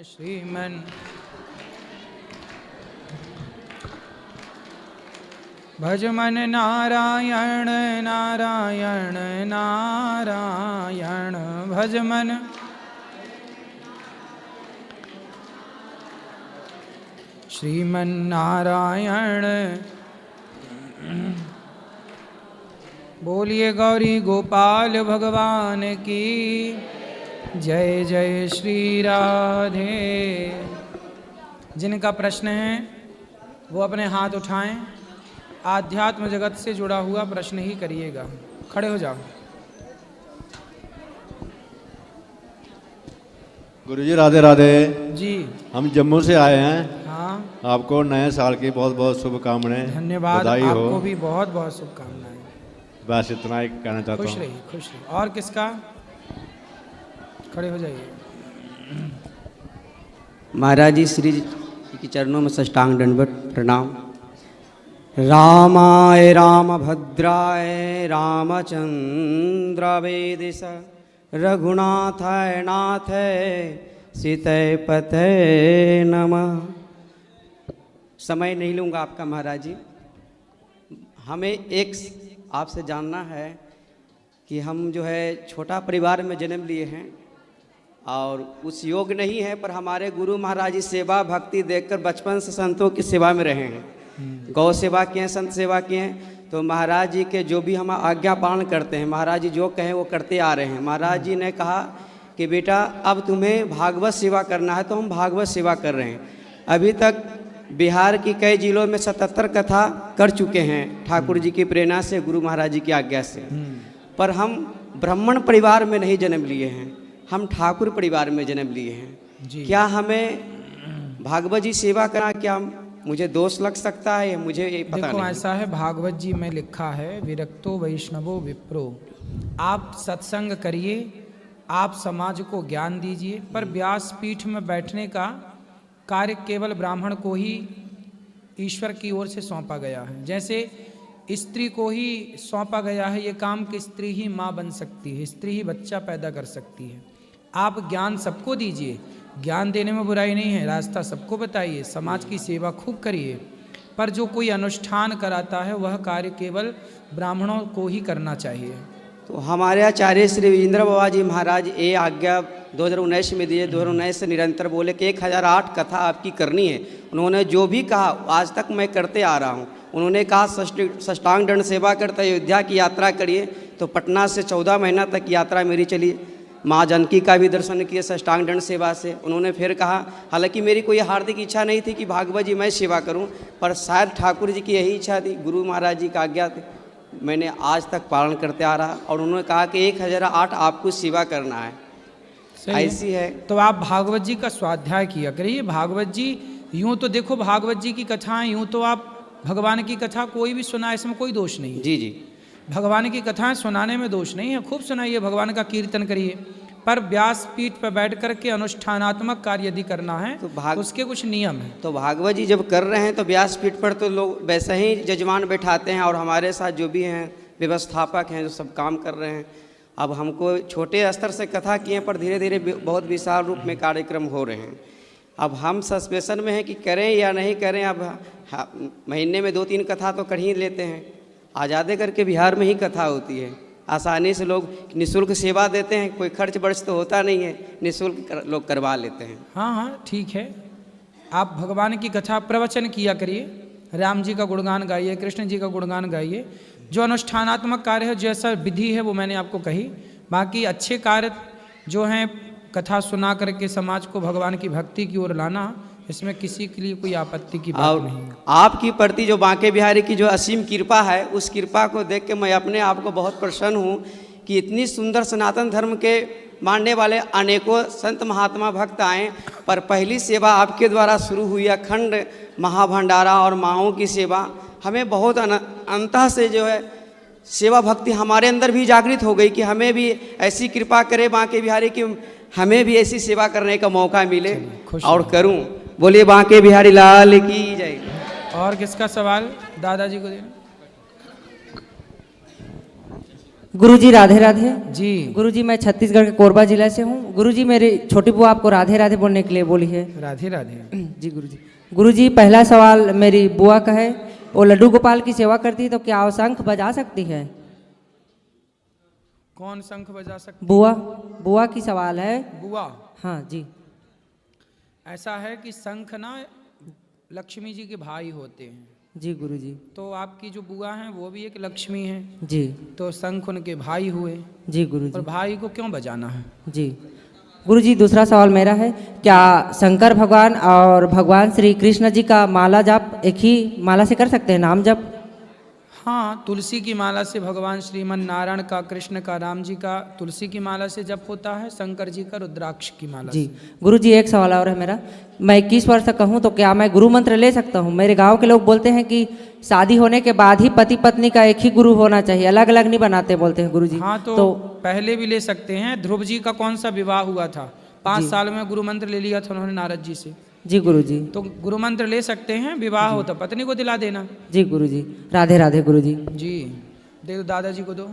श्रीमन भज मन नारायण नारायण नारायण भज मन श्रीमन नारायण। बोलिए गौरी गोपाल भगवान की जय जय श्री राधे। जिनका प्रश्न है वो अपने हाथ उठाएं। आध्यात्म जगत से जुड़ा हुआ प्रश्न ही करिएगा। खड़े हो जाओ। गुरुजी राधे राधे जी। हम जम्मू से आए हैं। हाँ, आपको नए साल की बहुत बहुत शुभकामनाएं। धन्यवाद। बधाई आपको हो। भी बहुत बहुत शुभकामनाएं। बस इतना ही कहना चाहता हूँ। खुश रहिए, खुश रहिए। और किसका? खड़े हो जाइए। महाराज जी श्री जी के चरणों में साष्टांग दंडवत प्रणाम। रामाय रामभद्राय रामचंद्र वेदिस रघुनाथाय नाथाय सीतय पते नमः। समय नहीं लूँगा आपका महाराज जी। हमें एक आपसे जानना है कि हम जो है छोटा परिवार में जन्म लिए हैं और उस योग नहीं है, पर हमारे गुरु महाराज जी सेवा भक्ति देखकर बचपन से संतों की सेवा में रहे हैं। गौ सेवा किए हैं, संत सेवा किए हैं। तो महाराज जी के जो भी हम आज्ञा पालन करते हैं, महाराज जी जो कहें वो करते आ रहे हैं। महाराज जी ने कहा कि बेटा अब तुम्हें भागवत सेवा करना है, तो हम भागवत सेवा कर रहे हैं। अभी तक बिहार की कई जिलों में 77 कथा कर चुके हैं ठाकुर जी की प्रेरणा से, गुरु महाराज जी की आज्ञा से। पर हम ब्राह्मण परिवार में नहीं जन्म लिए हैं, हम ठाकुर परिवार में जन्म लिए हैं। क्या हमें भागवत जी सेवा करना क्या मुझे दोष लग सकता है? मुझे ये पता देखो, नहीं। ऐसा है, भागवत जी में लिखा है विरक्तो वैष्णवो विप्रो। आप सत्संग करिए, आप समाज को ज्ञान दीजिए, पर व्यास पीठ में बैठने का कार्य केवल ब्राह्मण को ही ईश्वर की ओर से सौंपा गया है। जैसे स्त्री को ही सौंपा गया है ये काम कि स्त्री ही माँ बन सकती है, स्त्री ही बच्चा पैदा कर सकती है। आप ज्ञान सबको दीजिए, ज्ञान देने में बुराई नहीं है, रास्ता सबको बताइए, समाज की सेवा खूब करिए, पर जो कोई अनुष्ठान कराता है वह कार्य केवल ब्राह्मणों को ही करना चाहिए। तो हमारे आचार्य श्री विजेंद्र बाबा जी महाराज ये आज्ञा 2019 में दिए। 2019 से निरंतर बोले कि 1008 कथा आपकी करनी है। उन्होंने जो भी कहा आज तक मैं करते आ रहा हूँ। उन्होंने कहा साष्टांग दंड सेवा करते अयोध्या की यात्रा करिए, तो पटना से 14 महीना तक यात्रा मेरी चली। माँ जानकी का भी दर्शन किए साष्टांग दंड सेवा से। उन्होंने फिर कहा, हालांकि मेरी कोई हार्दिक इच्छा नहीं थी कि भागवत जी मैं सेवा करूं, पर शायद ठाकुर जी की यही इच्छा थी, गुरु महाराज जी का आज्ञा थी, मैंने आज तक पालन करते आ रहा। और उन्होंने कहा कि 1008 आपको सेवा करना है। ऐसी है। तो आप भागवत जी का स्वाध्याय किया करिए। भागवत जी यूँ तो देखो, भागवत जी की कथाएं यूँ तो आप भगवान की कथा कोई भी सुना, इसमें कोई दोष नहीं है। जी जी, भगवान की कथाएं सुनाने में दोष नहीं है, खूब सुनाइए, भगवान का कीर्तन करिए। पर व्यास पीठ पर बैठ कर के अनुष्ठानात्मक कार्य यदि करना है तो उसके कुछ नियम हैं। तो भागवत जी जब कर रहे हैं तो व्यास पीठ पर तो लोग वैसे ही जजमान बैठाते हैं, और हमारे साथ जो भी हैं व्यवस्थापक हैं जो सब काम कर रहे हैं। अब हमको छोटे स्तर से कथा किए, पर धीरे धीरे बहुत विशाल रूप में कार्यक्रम हो रहे हैं। अब हम सस्पेंशन में हैं कि करें या नहीं करें। अब महीने में 2-3 कथा तो कर ही लेते हैं। आज़ादे करके बिहार में ही कथा होती है, आसानी से लोग निःशुल्क सेवा देते हैं, कोई खर्च बर्च तो होता नहीं है, निःशुल्क लोग करवा लेते हैं। हाँ हाँ, ठीक है। आप भगवान की कथा प्रवचन किया करिए, राम जी का गुणगान गाइए, कृष्ण जी का गुणगान गाइए। जो अनुष्ठानात्मक कार्य है, जैसा विधि है वो मैंने आपको कही। बाकी अच्छे कार्य जो हैं, कथा सुना करके समाज को भगवान की भक्ति की ओर लाना, इसमें किसी के लिए कोई आपत्ति की बात नहीं है। आपकी प्रति जो बांके बिहारी की जो असीम कृपा है, उस कृपा को देख के मैं अपने आप को बहुत प्रसन्न हूँ कि इतनी सुंदर सनातन धर्म के मानने वाले अनेकों संत महात्मा भक्त आए, पर पहली सेवा आपके द्वारा शुरू हुई अखंड महाभंडारा और माओं की सेवा। हमें बहुत अंतः से जो है सेवा भक्ति हमारे अंदर भी जागृत हो गई कि हमें भी ऐसी कृपा करे बांके बिहारी की हमें भी ऐसी सेवा करने का मौका मिले और करूं। बोलिए बांके बिहारी लाल की जय। और किसका सवाल दादाजी को देना? गुरुजी राधे राधे। जी गुरुजी मैं छत्तीसगढ़ के कोरबा जिला से हूँ। गुरुजी मेरी छोटी बुआ आपको राधे राधे बोलने के लिए बोली है। राधे राधे। जी गुरुजी। गुरुजी पहला सवाल मेरी बुआ का है, वो लड्डू गोपाल की सेवा करती है तो क्या वो शंख बजा सकती है? कौन शंख बजा सकती? बुआ, बुआ की सवाल है। बुआ? हाँ जी। ऐसा है कि शंख ना लक्ष्मी जी के भाई होते हैं। जी गुरुजी। तो आपकी जो बुआ हैं वो भी एक लक्ष्मी है, जी। तो शंख उनके भाई हुए। जी और गुरुजी। भाई को क्यों बजाना है? जी गुरुजी, दूसरा सवाल मेरा है, क्या शंकर भगवान और भगवान श्री कृष्ण जी का माला जाप एक ही माला से कर सकते हैं, नाम जप? हाँ, तुलसी की माला से भगवान श्रीमन नारायण का, कृष्ण का, राम जी का तुलसी की माला से जप होता है, शंकर जी का रुद्राक्ष की माला जी। से। गुरुजी एक सवाल और है मेरा, मैं 21 वर्ष का हूँ तो क्या मैं गुरु मंत्र ले सकता हूँ? मेरे गांव के लोग बोलते हैं कि शादी होने के बाद ही पति पत्नी का एक ही गुरु होना चाहिए, अलग अलग नहीं बनाते बोलते हैं गुरुजी। हाँ तो पहले भी ले सकते हैं। ध्रुव जी का कौन सा विवाह हुआ था? 5 साल में गुरु मंत्र ले लिया था उन्होंने नारद जी से। जी गुरुजी। तो गुरु मंत्र ले सकते हैं, विवाह हो तो पत्नी को दिला देना। जी गुरुजी। राधे राधे गुरुजी। जी दे दो, दादाजी को दो।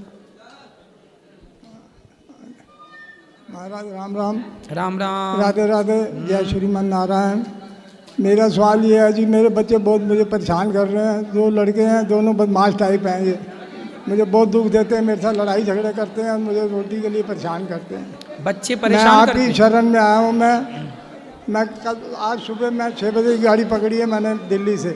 महाराज राम राम। राम राम। राधे राधे। जय श्रीमन नारायण। मेरा सवाल ये है जी, मेरे बच्चे बहुत मुझे परेशान कर रहे हैं। 2 लड़के हैं, दोनों बदमाश टाइप हैं। ये मुझे बहुत दुख देते हैं, मेरे साथ लड़ाई झगड़े करते हैं, मुझे रोटी के लिए परेशान करते हैं। बच्चे मैं परेशान करते आपकी हैं। शरण में आया हूँ। मैं कल आज सुबह मैं 6 बजे की गाड़ी पकड़ी है मैंने दिल्ली से।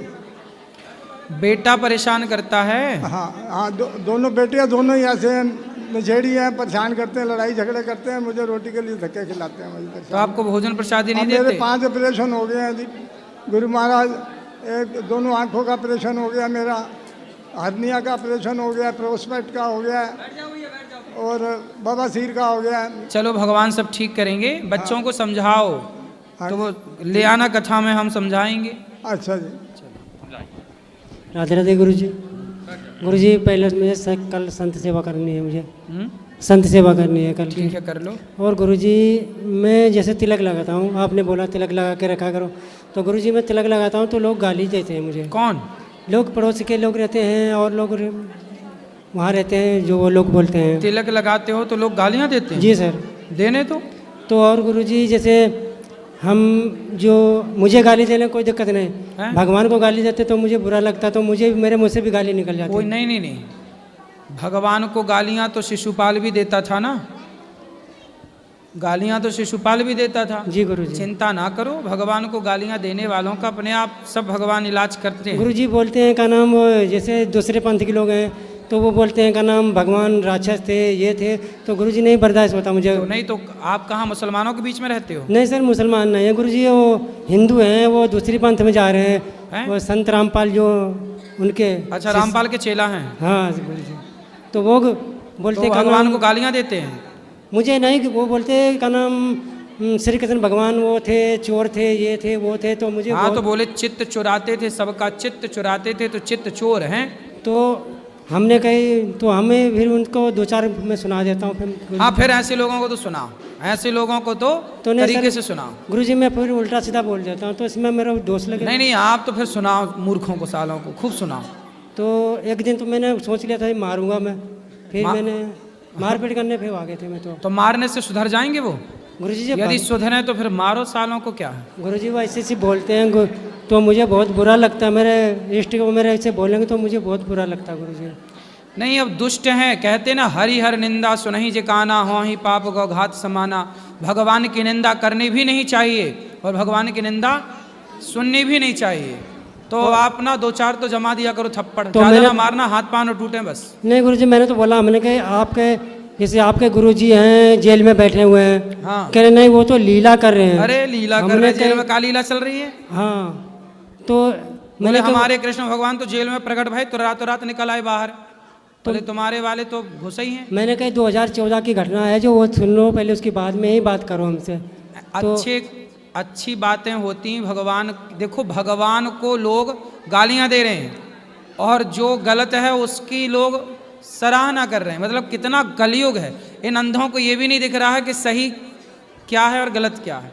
बेटा परेशान करता है। हाँ हाँ, दोनों बेटियाँ दोनों ही ऐसे हैं, नशेड़ी हैं, परेशान करते हैं, लड़ाई झगड़े करते हैं, मुझे रोटी के लिए धक्के खिलाते हैं। मुझे तो परेशान। आपको भोजन प्रसादी नहीं मेरे देते? 5 ऑपरेशन हो गए हैं जी गुरु महाराज। दोनों आँखों का ऑपरेशन हो गया, मेरा हर्निया का ऑपरेशन हो गया, प्रोस्टेट का हो गया और बवासीर का हो गया। चलो भगवान सब ठीक करेंगे। बच्चों को समझाओ तो वो ले आना, कथा में हम समझाएंगे। अच्छा जी। राधे राधे गुरुजी। गुरुजी पहले मुझे कल संत सेवा करनी है, मुझे संत सेवा करनी है कल की। ठीक है, कर लो। और गुरुजी मैं जैसे तिलक लगाता हूँ, आपने बोला तिलक लगा के रखा करो, तो गुरुजी मैं तिलक लगाता हूँ तो लोग गाली देते हैं मुझे। कौन लोग? पड़ोस के लोग रहते हैं और लोग वहाँ रहते हैं जो वो लोग बोलते हैं। तिलक लगाते हो तो लोग गालियाँ देते हैं? जी सर। देने तो और गुरुजी जैसे हम जो मुझे गाली देने कोई दिक्कत नहीं, हैं? भगवान को गाली देते तो मुझे बुरा लगता, तो मुझे मेरे मुँह से भी गाली निकल जाती। कोई नहीं नहीं नहीं, भगवान को गालियाँ तो शिशुपाल भी देता था ना। गालियाँ तो शिशुपाल भी देता था। जी गुरुजी। चिंता ना करो, भगवान को गालियाँ देने वालों का अपने आप सब भगवान इलाज करते हैं। गुरुजी बोलते हैं का नाम, जैसे दूसरे पंथ के लोग हैं तो वो बोलते हैं का नाम भगवान राक्षस थे, ये थे, तो गुरुजी नहीं बर्दाश्त होता मुझे। तो नहीं तो आप कहाँ मुसलमानों के बीच में रहते हो? नहीं सर, मुसलमान नहीं है गुरुजी, वो हिंदू हैं, वो दूसरी पंथ में जा रहे हैं, हैं? वो संत रामपाल जो उनके। अच्छा, रामपाल के चेला हैं। हाँ गुरुजी। तो वो बोलते तो का भगवान नाम को गालियाँ देते हैं? मुझे नहीं, वो बोलते का नाम श्री कृष्ण भगवान वो थे, चोर थे, ये थे, वो थे, तो मुझे हाँ तो बोले चित्त चुराते थे, सबका चित्त चुराते थे, तो चित्त चोर हैं। तो हमने कही, तो हमें फिर उनको 2-4 मैं सुना देता हूँ फिर। हाँ, फिर ऐसे लोगों को तो सुनाओ, ऐसे लोगों को तो नहीं तरीके सर, से सुनाओ। गुरुजी मैं फिर उल्टा सीधा बोल देता हूँ तो इसमें मेरा दोस्त लगे। नहीं नहीं, आप तो फिर सुनाओ, मूर्खों को, सालों को खूब सुनाओ। तो एक दिन तो मैंने सोच लिया था मारूंगा मैं, फिर मैंने मारपीट करने फिर आ गए थे मैं। तो मारने से सुधर जाएंगे वो? गुरुजी जी यदि सुधरे तो फिर मारो, सालों को क्या है। गुरुजी वो ऐसे ऐसे बोलते हैं तो मुझे बहुत बुरा लगता है, मेरे इष्ट को मेरे ऐसे बोलेंगे तो मुझे बहुत बुरा लगता है गुरुजी। नहीं, अब दुष्ट हैं, कहते ना हरि हर निंदा सुनहि जिकाना, हो ही पाप गौ घात समाना। भगवान की निंदा करनी भी नहीं चाहिए और भगवान की निंदा सुननी भी नहीं चाहिए। तो आप ना 2-4 तो जमा दिया करो थप्पड़, तो ज़्यादा ना मारना, हाथ पाँव न टूटे बस। नहीं गुरुजी, मैंने तो बोला, मैंने कहा आपके जैसे आपके गुरुजी हैं जेल में बैठे हुए हैं। हाँ। कह रहे नहीं वो तो लीला कर रहे हैं। अरे लीला कर रहे, जेल में का लीला चल रही है? हाँ। तो बोले हमारे कृष्ण भगवान तो जेल में प्रकट भाई, तो रात निकल आए बाहर। बोले तुम्हारे वाले तो घुसे ही हैं। मैंने कहा 2014 की घटना है जो वो सुन लो पहले, उसके बाद में ही बात करो हमसे। अच्छी बातें होती हैं। भगवान देखो, भगवान को लोग गालियां दे रहे हैं और जो गलत है उसकी लोग सराहना कर रहे हैं। मतलब कितना कलयुग है। इन अंधों को ये भी नहीं दिख रहा है कि सही क्या है और गलत क्या है।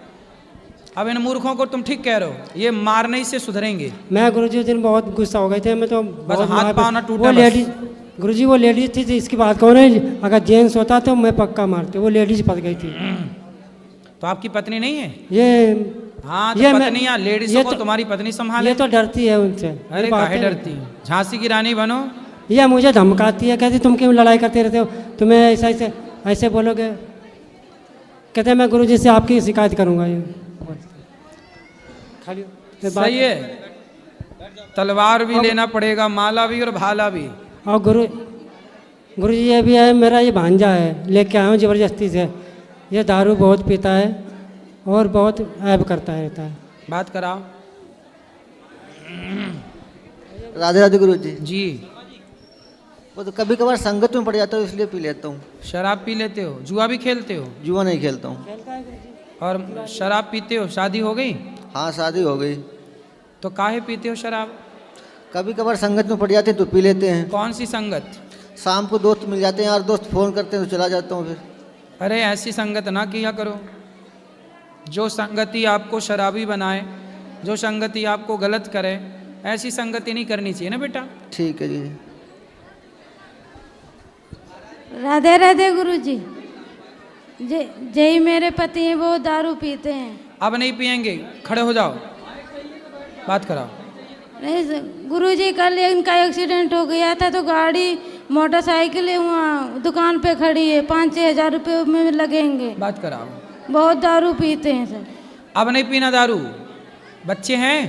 अब इन मूर्खों को तुम ठीक कह रहे हो, ये मारने से सुधरेंगे। मैं गुरुजी उस दिन बहुत गुस्सा हो गए थे, मैं तो बस हाथ पाँव ना टूटे। गुरुजी वो लेडीज थी, इसकी बात कौन है? अगर जेंट्स होता तो मैं पक्का मारते, वो लेडीज फंस गई थी। तो आपकी पत्नी नहीं है? ये हाँ, तो ये मैं- पत्नियां लेडीजों ये को तो- तुम्हारी पत्नी संभाले। ये तो डरती है उनसे। अरे ये बात काहे है। डरती है? झांसी की रानी बनो। यह मुझे धमकाती है, कहती तुम क्यों लड़ाई करते रहते हो, तुम्हें ऐसे ऐसे बोलोगे, कहते मैं गुरुजी से आपकी शिकायत करूंगा। ये खाली सही है, तलवार भी लेना पड़ेगा, माला भी और भाला भी। और गुरुजी ये भी है, मेरा ये भांजा है, लेके आया हूँ ज़बरदस्ती से। ये दारू बहुत पीता है और बहुत ऐब करता रहता है। बात कराओ। राधे राधे गुरु जी। जी, वो तो कभी कभार संगत में पड़ जाता हूँ इसलिए पी लेता हूँ। शराब पी लेते हो? जुआ भी खेलते हो? जुआ नहीं खेलता हूँ। और शराब पीते हो? शादी हो गई? हाँ शादी हो गई। तो काहे पीते हो शराब? कभी कभार संगत में पड़ जाते हैं तो पी लेते हैं। कौन सी संगत? शाम को दोस्त मिल जाते हैं और दोस्त फ़ोन करते हैं तो चला जाता हूँ फिर। अरे ऐसी संगत ना किया करो। जो संगति आपको शराबी बनाए, जो संगति आपको गलत करे, ऐसी संगति नहीं करनी चाहिए ना बेटा। ठीक है जी। राधे राधे गुरु जी। जय मेरे पति हैं, वो दारू पीते हैं। अब नहीं पियेंगे, खड़े हो जाओ, बात कराओ। नहीं गुरु जी, कल इनका एक्सीडेंट हो गया था तो गाड़ी मोटरसाइकिल वहाँ दुकान पे खड़ी है, 5-6 हज़ार रुपये में लगेंगे। बात कराओ। बहुत दारू पीते हैं सर। अब नहीं पीना दारू। बच्चे हैं?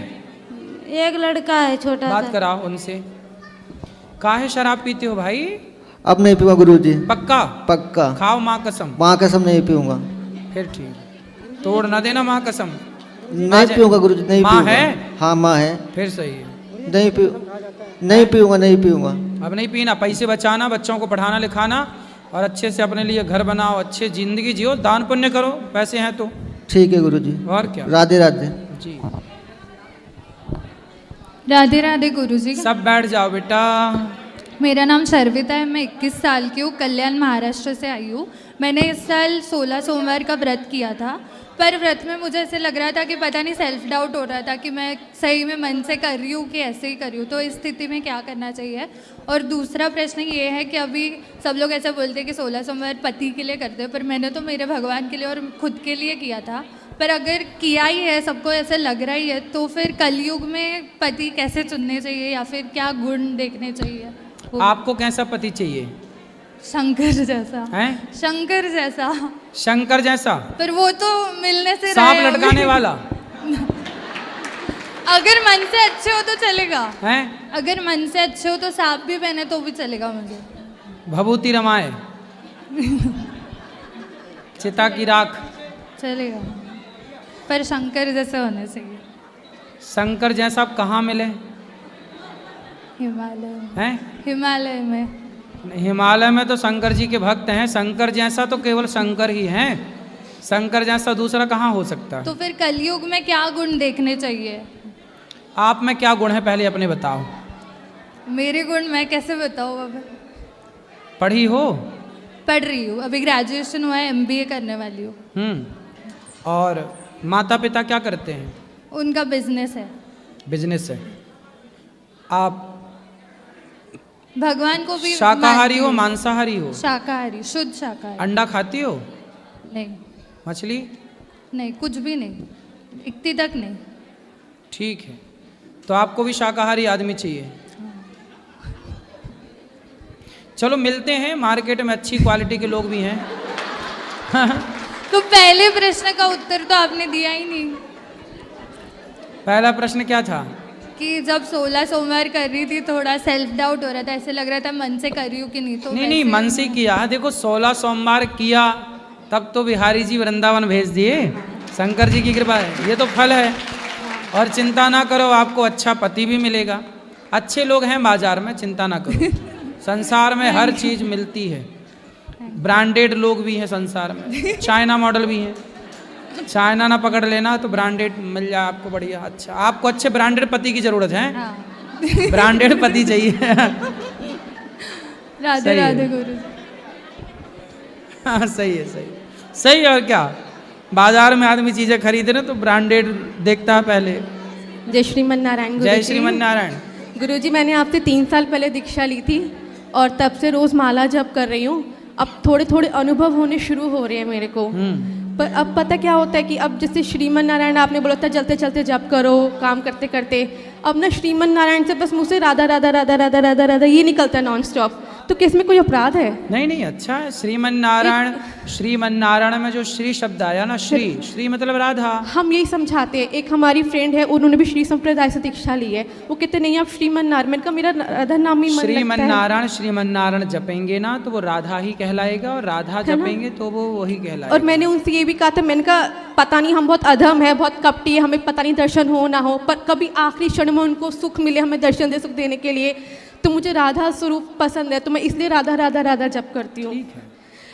एक लड़का है छोटा बात सा। कराओ उनसे। काहे शराब पीते हो भाई? अब नहीं पीऊँगा गुरु जी। पक्का? पक्का। खाओ माँ कसम। माँ कसम नहीं पीऊँगा। फिर ठीक, तोड़ ना देना माँ कसम। नहीं पीऊँगा गुरु जी, नहीं माँ पीऊँगा। है? हाँ माँ है। फिर सही है। नहीं पीऊँगा, नहीं पीऊँगा। अब नहीं पीना। पैसे बचाना, बच्चों को पढ़ाना लिखाना और अच्छे से अपने लिए घर बनाओ, अच्छे जिंदगी जियो, दान पुण्य करो, पैसे हैं तो। ठीक है गुरु जी। और क्या। राधे राधे जी। राधे राधे गुरुजी। सब बैठ जाओ बेटा। मेरा नाम शर्विता है, मैं 21 साल की हूँ, कल्याण महाराष्ट्र से आई हूँ। मैंने इस साल 16 सोमवार का व्रत किया था, पर व्रत में मुझे ऐसे लग रहा था कि पता नहीं सेल्फ डाउट हो रहा था कि मैं सही में मन से कर रही हूँ कि ऐसे ही कर रही हूँ। तो इस स्थिति में क्या करना चाहिए? और दूसरा प्रश्न ये है कि अभी सब लोग ऐसा बोलते हैं कि 16 सोमवार पति के लिए करते हैं, पर मैंने तो मेरे भगवान के लिए और खुद के लिए किया था। पर अगर किया ही है, सबको ऐसा लग रहा ही है, तो फिर कलयुग में पति कैसे चुनने चाहिए या फिर क्या गुण देखने चाहिए? आपको कैसा पति चाहिए? शंकर जैसा। हैं? शंकर जैसा। शंकर जैसा? पर वो तो मिलने से सांप रहे लटकाने अभी। वाला? अगर मन से अच्छे हो तो चलेगा। हैं? अगर मन से अच्छे हो तो सांप भी पहने तो भी चलेगा मुझे। भभूति रमाए, चिता की राख। चलेगा, पर शंकर जैसे होने चाहिए। शंकर जैसा आप कहाँ मिले? हिमालय में। हैं? हिमालय में। हिमालय में तो शंकर जी के भक्त हैं। शंकर जैसा तो केवल शंकर ही हैं। शंकर जैसा दूसरा कहाँ हो सकता है? तो फिर कलयुग में क्या गुण देखने चाहिए? आप में क्या गुण है पहले अपने बताओ। मेरे गुण मैं कैसे बताऊँ? अब पढ़ी हो? पढ़ रही हूँ, अभी ग्रेजुएशन हुआ है, MBA करने वाली हूँ। और माता पिता क्या करते हैं? उनका बिजनेस है। बिजनेस है। आप भगवान को भी शाकाहारी मानती हो हूँ। मांसाहारी हो? शाकाहारी, शुद्ध शाकाहारी। अंडा खाती हो? नहीं। मछली? नहीं, कुछ भी नहीं, इतनी तक नहीं। ठीक है, तो आपको भी शाकाहारी आदमी चाहिए। चलो मिलते हैं, मार्केट में अच्छी क्वालिटी के लोग भी हैं। तो पहले प्रश्न का उत्तर तो आपने दिया ही नहीं पहला प्रश्न क्या था? कि जब 16 सोमवार कर रही थी थोड़ा सेल्फ डाउट हो रहा था, ऐसे लग रहा था मन से कर रही हूँ कि नहीं। तो नहीं, मन से किया। देखो 16 सोमवार किया तब तो बिहारी जी वृंदावन भेज दिए। शंकर जी की कृपा है, ये तो फल है। और चिंता ना करो, आपको अच्छा पति भी मिलेगा। अच्छे लोग हैं बाजार में, चिंता ना करो। संसार में हर चीज़ मिलती है। ब्रांडेड लोग भी हैं संसार में, चाइना मॉडल भी हैं। चाइना ना पकड़ लेना तो ब्रांडेड मिल जाए आपको बढ़िया। अच्छा, आपको अच्छे ब्रांडेड पति की जरूरत है। हाँ। ब्रांडेड पति चाहिए। राधे सही है। राधे गुरु। हाँ सही है, सही सही। और क्या, बाजार में आदमी चीज़ें खरीदे ना तो ब्रांडेड देखता है पहले। जय श्रीमन नारायण गुरु जय जी। श्रीमन नारायण। गुरु जी, मैंने आपसे 3 साल पहले दीक्षा ली थी और तब से रोज़ माला जप कर रही हूँ। अब थोड़े थोड़े अनुभव होने शुरू हो रहे हैं मेरे को। पर अब पता क्या होता है कि अब जैसे श्रीमन नारायण आपने बोला था चलते चलते जप करो, काम करते करते, अब ना श्रीमन नारायण से बस मुँह से राधा राधा राधा राधा राधा राधा ये निकलता है नॉन स्टॉप। तो क्या इसमें कोई अपराध है? नहीं नहीं, अच्छा है। श्रीमन नारायण में जो श्री शब्द आया ना, श्री मतलब राधा। हम यही समझाते हैं। एक हमारी फ्रेंड है, उन्होंने भी श्री संप्रदाय से दीक्षा ली है, वो कहते नहीं आप श्रीमन नारायण का मेरा राधा नाम ही श्रीमन नारायण जपेंगे ना तो वो राधा ही कहलाएगा, और राधा जपेंगे तो वो वही कहलाएगा। और मैंने उनसे ये भी कहा था, मैंने कहा पता नहीं हम बहुत अधम है, बहुत कपटी है, हमें पता नहीं दर्शन हो ना हो, पर कभी आखिरी क्षण में उनको सुख मिले हमें दर्शन दे सुख देने के लिए। तो मुझे राधा स्वरूप पसंद है, तो मैं इसलिए राधा राधा राधा जप करती हूँ।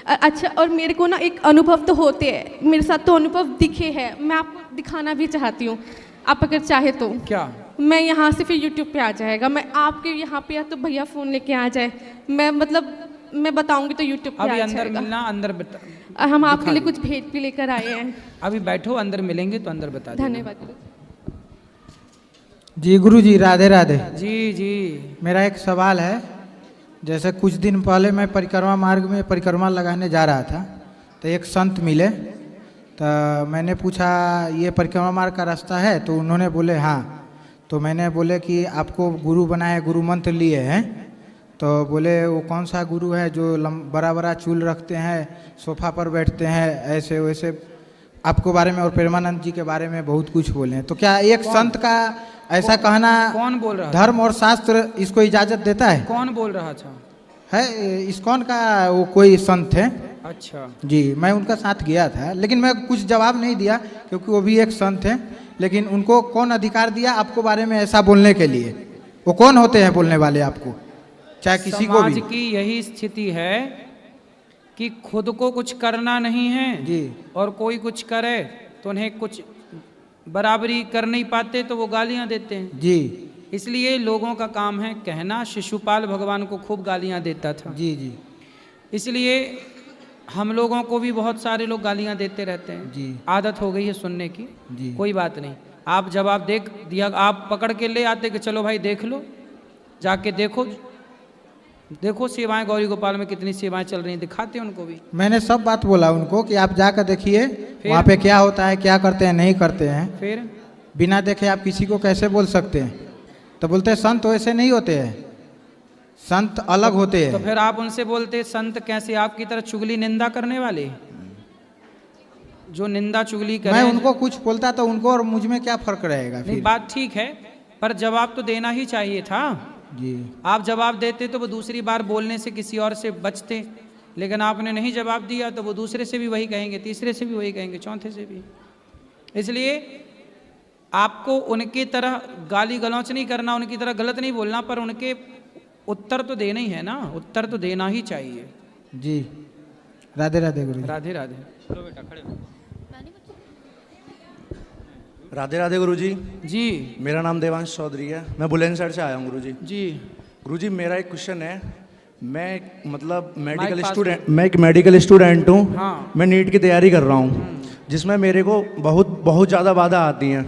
अच्छा, और मेरे को ना एक अनुभव तो होते हैं, मेरे साथ तो अनुभव दिखे हैं, मैं आपको दिखाना भी चाहती हूँ, आप अगर चाहे तो। क्या? मैं यहाँ से फिर यूट्यूब पे आ जाएगा, मैं आपके यहाँ पे या तो भैया फ़ोन लेके आ जाए, मैं मतलब मैं बताऊंगी तो यूट्यूब पे अभी आ अंदर जाएगा। मिलना, अंदर हम आपके लिए कुछ भेंट भी लेकर आए हैं। अभी बैठो, अंदर मिलेंगे तो अंदर बता देना। धन्यवाद जी गुरु जी, राधे राधे। जी जी, मेरा एक सवाल है। जैसे कुछ दिन पहले मैं परिक्रमा मार्ग में परिक्रमा लगाने जा रहा था, तो एक संत मिले, तो मैंने पूछा ये परिक्रमा मार्ग का रास्ता है? तो उन्होंने बोले हाँ। तो मैंने बोले कि आपको गुरु बनाए, गुरु मंत्र लिए हैं? तो बोले वो कौन सा गुरु है जो बड़ा बड़ा चूल रखते हैं, सोफा पर बैठते हैं, ऐसे वैसे आपको बारे में और प्रेमानंद जी के बारे में बहुत कुछ बोले हैं। तो क्या एक संत का ऐसा कहना कौन बोल रहा धर्म और शास्त्र इसको इजाजत देता है? कौन बोल रहा था? है इस्कॉन का वो कोई संत है। अच्छा जी, मैं उनका साथ गया था, लेकिन मैं कुछ जवाब नहीं दिया क्योंकि वो भी एक संत है। लेकिन उनको कौन अधिकार दिया आपको बारे में ऐसा बोलने के लिए? वो कौन होते हैं बोलने वाले आपको, चाहे किसी को भी? समाज की यही स्थिति है कि खुद को कुछ करना नहीं है जी, और कोई कुछ करे तो उन्हें कुछ बराबरी कर नहीं पाते तो वो गालियां देते हैं जी। इसलिए लोगों का काम है कहना। शिशुपाल भगवान को खूब गालियां देता था। जी जी। इसलिए हम लोगों को भी बहुत सारे लोग गालियां देते रहते हैं जी। आदत हो गई है सुनने की जी। कोई बात नहीं। आप जवाब देख दिया, आप पकड़ के ले आते कि चलो भाई देख लो, जाके देखो देखो सेवाएं गौरी गोपाल में कितनी सेवाएं चल रही हैं, दिखाते हैं उनको भी। मैंने सब बात बोला उनको कि आप जाकर देखिए वहाँ पे क्या होता है, क्या करते हैं, नहीं करते हैं। फिर बिना देखे आप किसी को कैसे बोल सकते हैं? तो बोलते हैं संत वैसे नहीं होते हैं, संत अलग होते हैं। तो फिर आप उनसे बोलते संत कैसे? आपकी तरह चुगली निंदा करने वाले जो निंदा चुगली करें। मैं उनको कुछ बोलता तो उनको और मुझ में क्या फर्क रहेगा? नहीं, बात ठीक है, पर जवाब तो देना ही चाहिए था जी। आप जवाब देते तो वो दूसरी बार बोलने से किसी और से बचते, लेकिन आपने नहीं जवाब दिया तो वो दूसरे से भी वही कहेंगे, तीसरे से भी वही कहेंगे, चौथे से भी। इसलिए आपको उनकी तरह गाली गलौच नहीं करना, उनकी तरह गलत नहीं बोलना, पर उनके उत्तर तो देना ही है ना, उत्तर तो देना ही चाहिए। जी। राधे राधे गुरु। राधे राधे। चलो बेटा खड़े हो। राधे राधे गुरुजी। जी। मेरा नाम देवांश चौधरी है, मैं बुलंदशहर से आया हूँ गुरुजी। जी। गुरुजी मेरा एक क्वेश्चन है, मैं मतलब मैं एक मेडिकल स्टूडेंट हूँ। हाँ। मैं नीट की तैयारी कर रहा हूँ, जिसमें मेरे को बहुत ज़्यादा बाधा आती हैं।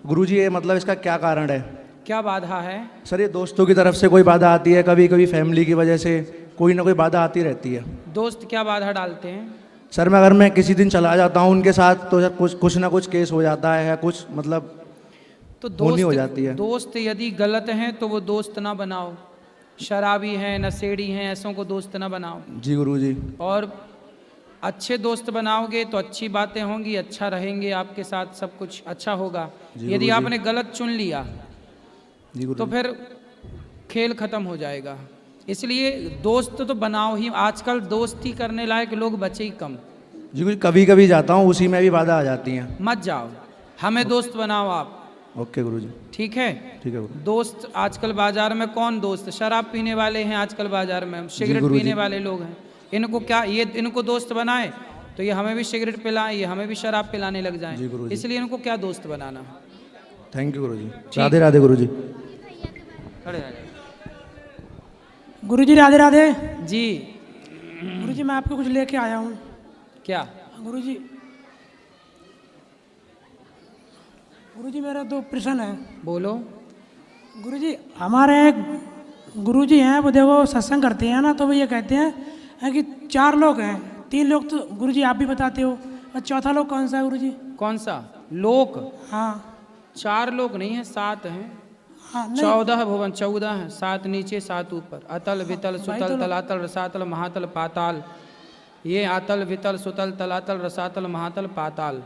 गुरुजी ये मतलब इसका क्या कारण है? क्या बाधा है? सर ये दोस्तों की तरफ से कोई बाधा आती है, कभी कभी फैमिली की वजह से कोई ना कोई बाधा आती रहती है। दोस्त क्या बाधा डालते हैं? सर मैं अगर मैं किसी दिन चला जाता हूँ उनके साथ तो सर कुछ ना कुछ केस हो जाता है, कुछ मतलब तो होनी हो जाती है। दोस्त यदि गलत हैं तो वो दोस्त ना बनाओ, शराबी हैं, नशेड़ी हैं, ऐसों को दोस्त ना बनाओ। जी गुरुजी। और अच्छे दोस्त बनाओगे तो अच्छी बातें होंगी, अच्छा रहेंगे आपके साथ, सब कुछ अच्छा होगा। यदि आपने गलत चुन लिया तो फिर खेल खत्म हो जाएगा। इसलिए दोस्त तो बनाओ ही। आजकल दोस्ती करने लायक लोग बचे ही कम। जी कुछ कभी कभी जाता हूँ, उसी में भी बाधा आ जाती हैं। मत जाओ, हमें दोस्त बनाओ आप। ओके गुरुजी। ठीक है। ठीक है गुरु। दोस्त आजकल बाजार में कौन दोस्त? शराब पीने वाले हैं आजकल बाजार में, सिगरेट पीने वाले लोग हैं। इनको क्या ये इनको दोस्त बनाए तो ये हमें भी सिगरेट पिलाएं, ये हमें भी शराब पिलाने लग जाएं। इसलिए इनको क्या दोस्त बनाना। थैंक यू गुरुजी। राधे राधे गुरुजी। गुरुजी राधे राधे। जी। गुरुजी मैं आपको कुछ लेके आया हूँ। क्या? गुरुजी गुरुजी मेरा दो प्रश्न है। बोलो। गुरुजी हमारे एक गुरुजी हैं वो देखो सत्संग करते हैं ना, तो वो ये कहते हैं कि 4 लोग हैं, 3 लोग तो गुरुजी आप भी बताते हो, और चौथा लोग कौन सा है गुरुजी? कौन सा लोक? हाँ 4 लोग नहीं है, 7 हैं। हाँ 14 भुवन 14 हैं, 7 नीचे 7 ऊपर। अतल वितल सुतल तलातल रसातल महातल पाताल। ये अतल वितल सुतल तलातल रसातल महातल पाताल।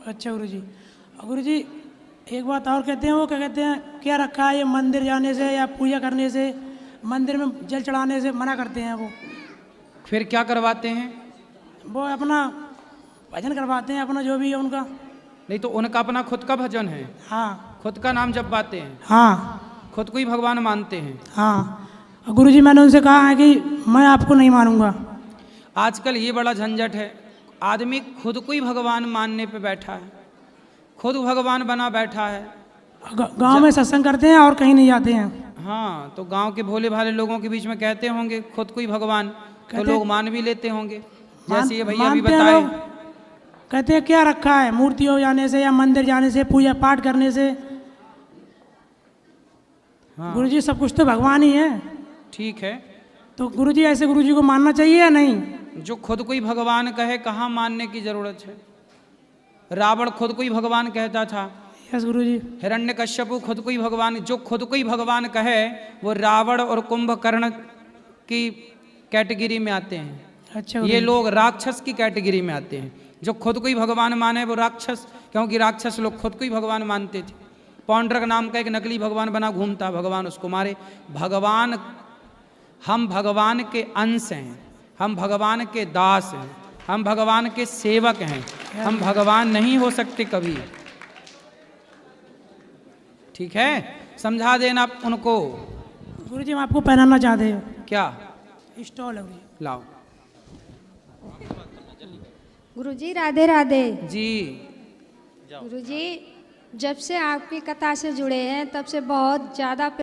अच्छा गुरुजी। गुरुजी एक बात और कहते हैं, वो क्या कहते हैं, क्या रखा है ये मंदिर जाने से या पूजा करने से, मंदिर में जल चढ़ाने से मना करते हैं वो। फिर क्या करवाते हैं? वो अपना भजन करवाते हैं, अपना जो भी है उनका। नहीं तो उनका अपना खुद का भजन है। हाँ खुद का नाम जपवाते हैं। हाँ खुद को ही भगवान मानते हैं। हाँ गुरुजी मैंने उनसे कहा है कि मैं आपको नहीं मानूंगा। आजकल ये बड़ा झंझट है, आदमी खुद को ही भगवान मानने पे बैठा है, खुद भगवान बना बैठा है। गांव में सत्संग करते हैं और कहीं नहीं जाते हैं। हाँ तो गांव के भोले भाले लोगों के बीच में कहते होंगे खुद को ही भगवान, तो लोग मान भी लेते होंगे, जैसे ये भैया भी बताए। कहते हैं क्या रखा है, मूर्तियों जाने से या मंदिर जाने से, पूजा पाठ करने से। हाँ। गुरुजी सब कुछ तो भगवान ही है। ठीक है, तो गुरुजी ऐसे गुरुजी को मानना चाहिए या नहीं? जो खुद को ही भगवान कहे कहाँ मानने की जरूरत है? रावण खुद को ही भगवान कहता था। यस गुरुजी। हिरण्यकश्यपु खुद को ही भगवान, जो खुद को ही भगवान कहे वो रावण और कुंभकर्ण की कैटेगरी में आते हैं। अच्छा ये लोग राक्षस की कैटेगरी में आते हैं। जो खुद को ही भगवान माने वो राक्षस, क्योंकि राक्षस लोग खुद को ही भगवान मानते थे। पौंड्रक नाम का एक नकली भगवान बना घूमता, भगवान उसको मारे। भगवान, हम भगवान के अंश हैं, हम भगवान के दास हैं, हम भगवान के सेवक हैं, हम भगवान नहीं हो सकते कभी। ठीक है, समझा देना उनको। गुरुजी हम आपको पहनाना चाहते हैं। क्या? स्टॉल है लाओ। गुरुजी राधे राधे जी। गुरुजी जब से आपकी कथा से जुड़े हैं तब से बहुत ज़्यादा